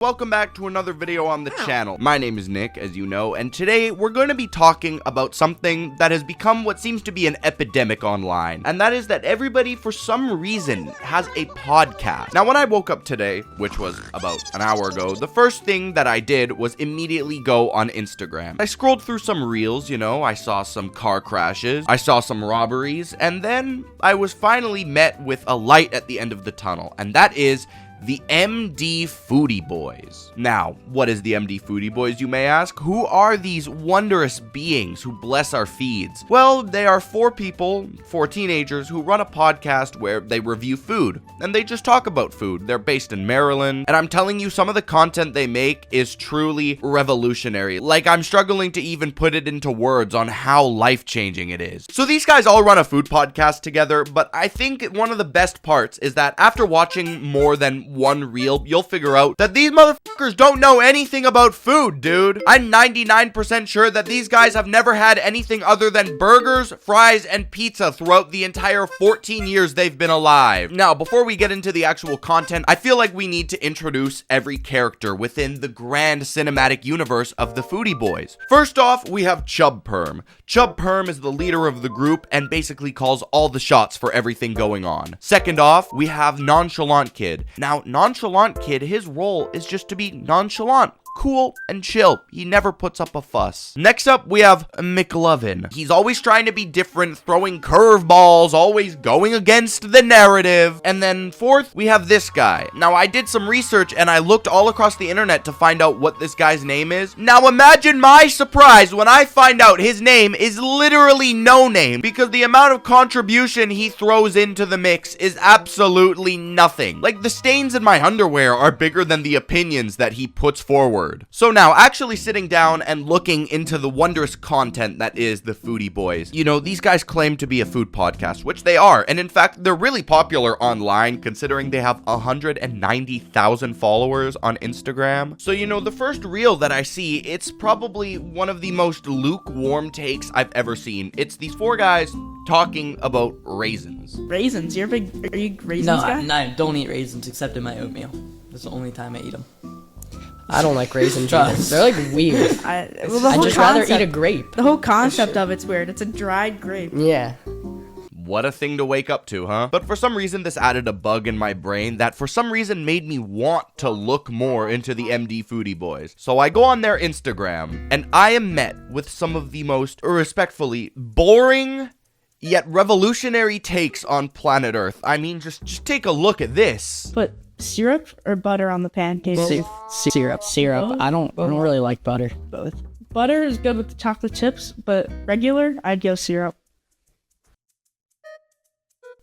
Welcome back to another video on the channel. My name is Nick, as you know, and today we're going to be talking about something that has become what seems to be an epidemic online, and that is that everybody, for some reason, has a podcast. Now, when I woke up today, which was about an hour ago, the first thing that I did was immediately go on Instagram. I scrolled through some reels, I saw some car crashes, I saw some robberies, and then I was finally met with a light at the end of the tunnel, and that is the MD Foodie Boys. Now, what is the MD Foodie Boys, you may ask? Who are these wondrous beings who bless our feeds? Well, they are four teenagers who run a podcast where they review food, and they just talk about food. They're based in Maryland, and I'm telling you, some of the content they make is truly revolutionary. Like, I'm struggling to even put it into words on how life-changing it is. So these guys all run a food podcast together, but I think one of the best parts is that after watching more than one reel, you'll figure out that these motherfuckers don't know anything about food, dude. I'm 99% sure that these guys have never had anything other than burgers, fries, and pizza throughout the entire 14 years they've been alive. Now, before we get into the actual content, I feel like we need to introduce every character within the grand cinematic universe of the Foodie Boys. First off, we have Chub Perm. Chub Perm is the leader of the group and basically calls all the shots for everything going on. Second off, we have Nonchalant Kid. Now, Nonchalant Kid, his role is just to be nonchalant, cool, and chill. He never puts up a fuss. Next up, we have McLovin. He's always trying to be different, throwing curveballs, always going against the narrative. And then fourth, we have this guy. Now, I did some research and I looked all across the internet to find out what this guy's name is. Now, imagine my surprise when I find out his name is literally no name, because the amount of contribution he throws into the mix is absolutely nothing. Like, the stains in my underwear are bigger than the opinions that he puts forward. So now, actually sitting down and looking into the wondrous content that is the Foodie Boys, these guys claim to be a food podcast, which they are, and in fact, they're really popular online, considering they have 190,000 followers on Instagram. So, the first reel that I see, it's probably one of the most lukewarm takes I've ever seen. It's these four guys talking about raisins. Raisins? Are you raisins guy? No, I don't eat raisins except in my oatmeal. That's the only time I eat them. I don't like raisins either. They're like weird. I'd just rather eat a grape. The whole concept of it's weird. It's a dried grape. Yeah. What a thing to wake up to, huh? But for some reason, this added a bug in my brain that for some reason made me want to look more into the MD Foodie Boys. So I go on their Instagram, and I am met with some of the most, respectfully, boring yet revolutionary takes on planet Earth. I mean, just take a look at this. But syrup or butter on the pancakes? Syrup. Both? I don't really like butter. Both. Butter is good with the chocolate chips, but regular, I'd go syrup.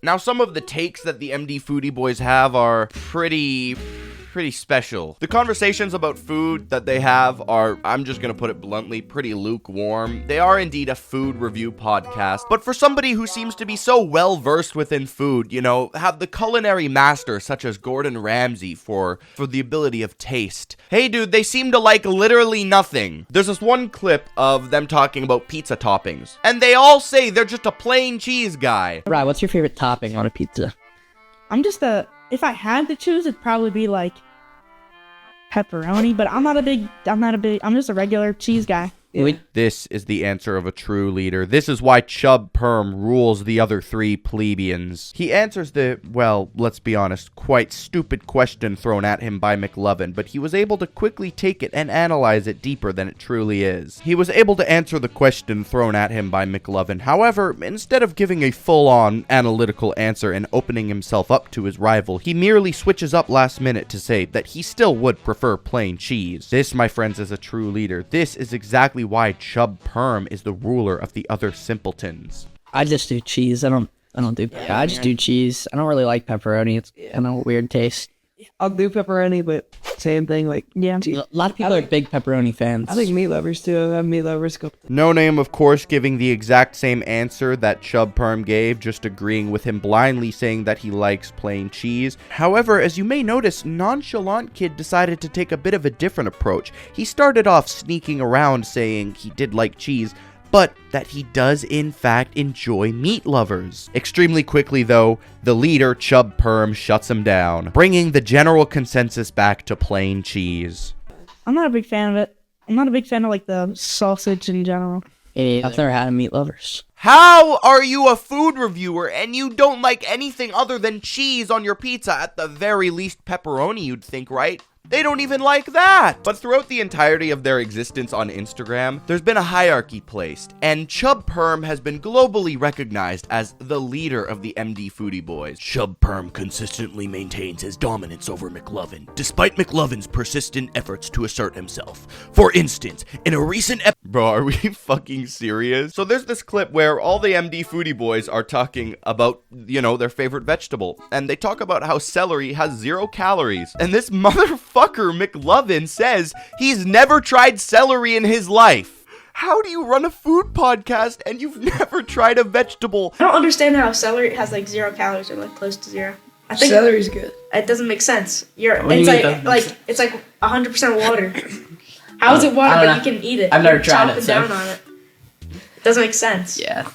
Now, some of the takes that the MD Foodie Boys have are pretty special. The conversations about food that they have are, I'm just gonna put it bluntly, pretty lukewarm. They are indeed a food review podcast, but for somebody who seems to be so well versed within food, have the culinary master such as Gordon Ramsay for the ability of taste. Hey dude, they seem to like literally nothing. There's this one clip of them talking about pizza toppings, and they all say they're just a plain cheese guy. Right, what's your favorite topping on a pizza? If I had to choose, it'd probably be like pepperoni, but I'm just a regular cheese guy. Yeah. This is the answer of a true leader. This is why Chub Perm rules the other three plebeians. He answers the, well, let's be honest, quite stupid question thrown at him by McLovin, but he was able to quickly take it and analyze it deeper than it truly is. He was able to answer the question thrown at him by McLovin. However, instead of giving a full-on analytical answer and opening himself up to his rival, he merely switches up last minute to say that he still would prefer plain cheese. This, my friends, is a true leader. This is exactly why Chub Perm is the ruler of the other simpletons. I just do cheese. I just do cheese. I don't really like pepperoni. It's kind of a weird taste. I'll do pepperoni, but same thing, A lot of people are big pepperoni fans. I think meat lovers too. I have meat lovers go. No Name, of course, giving the exact same answer that Chub Perm gave, just agreeing with him blindly, saying that he likes plain cheese. However, as you may notice, Nonchalant Kid decided to take a bit of a different approach. He started off sneaking around saying he did like cheese, but that he does in fact enjoy meat lovers. Extremely quickly though, the leader, Chub Perm, shuts him down, bringing the general consensus back to plain cheese. I'm not a big fan of it. I'm not a big fan of like the sausage in general. I've never had a meat lovers. How are you a food reviewer and you don't like anything other than cheese on your pizza? At the very least pepperoni, you'd think, right? They don't even like that. But throughout the entirety of their existence on Instagram, there's been a hierarchy placed, and Chub Perm has been globally recognized as the leader of the MD Foodie Boys. Chub Perm consistently maintains his dominance over McLovin, despite McLovin's persistent efforts to assert himself. For instance, in a recent Bro, are we fucking serious? So there's this clip where all the MD Foodie Boys are talking about, you know, their favorite vegetable, and they talk about how celery has 0 calories, and this motherfucker McLovin says he's never tried celery in his life. How do you run a food podcast and you've never tried a vegetable? I don't understand how celery has like 0 calories or like close to 0. I think Celery's good. it doesn't make sense. What do you mean It's like 100% water. How is it water I don't but you can eat it? I've never You're tried chopping it, so. down on it. It doesn't make sense. Yeah,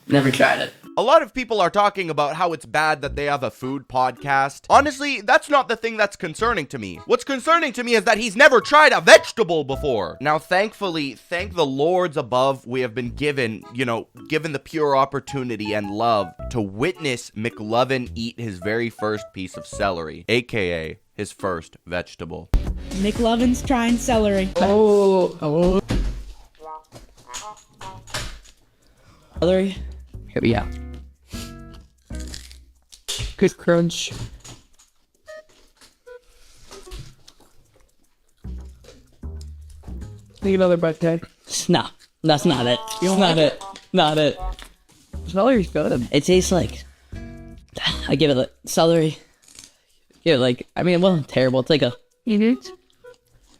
never tried it. A lot of people are talking about how it's bad that they have a food podcast. Honestly, that's not the thing that's concerning to me. What's concerning to me is that he's never tried a vegetable before. Now, thankfully, thank the lords above, we have been given the pure opportunity and love to witness McLovin eat his very first piece of celery, aka his first vegetable. McLovin's trying celery. Oh. Celery. Yeah. Good crunch. Take another bite, Ted. No, that's not it. Not it. Celery's good. It tastes like, I give it like celery. Give it like, I mean, it wasn't terrible. It's like a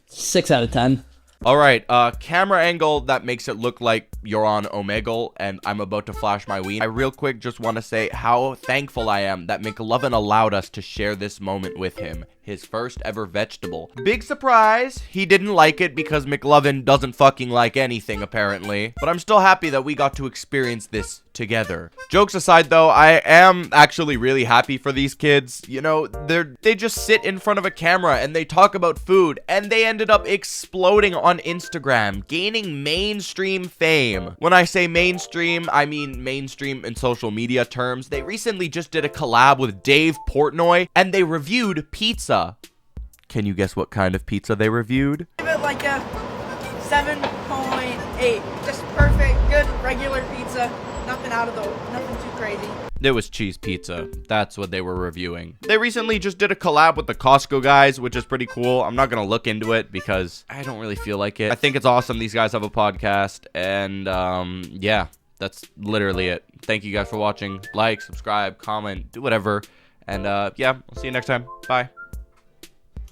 6 out of 10. All right, camera angle that makes it look like you're on Omegle and I'm about to flash my ween. I real quick just want to say how thankful I am that McLovin allowed us to share this moment with him. His first ever vegetable. Big surprise, he didn't like it because McLovin doesn't fucking like anything apparently. But I'm still happy that we got to experience this together. Jokes aside though, I am actually really happy for these kids. You know, they just sit in front of a camera and they talk about food and they ended up exploding on Instagram, gaining mainstream fame. When I say mainstream, I mean mainstream in social media terms. They recently just did a collab with Dave Portnoy and they reviewed pizza. Can you guess what kind of pizza they reviewed? Give it like a 7.8. Just perfect, good, regular pizza. Nothing too crazy. It was cheese pizza. That's what they were reviewing. They recently just did a collab with the Costco guys, which is pretty cool. I'm not gonna look into it because I don't really feel like it. I think it's awesome these guys have a podcast, and yeah, that's literally it. Thank you guys for watching. Like, subscribe, comment, do whatever, and yeah, I'll see you next time. Bye.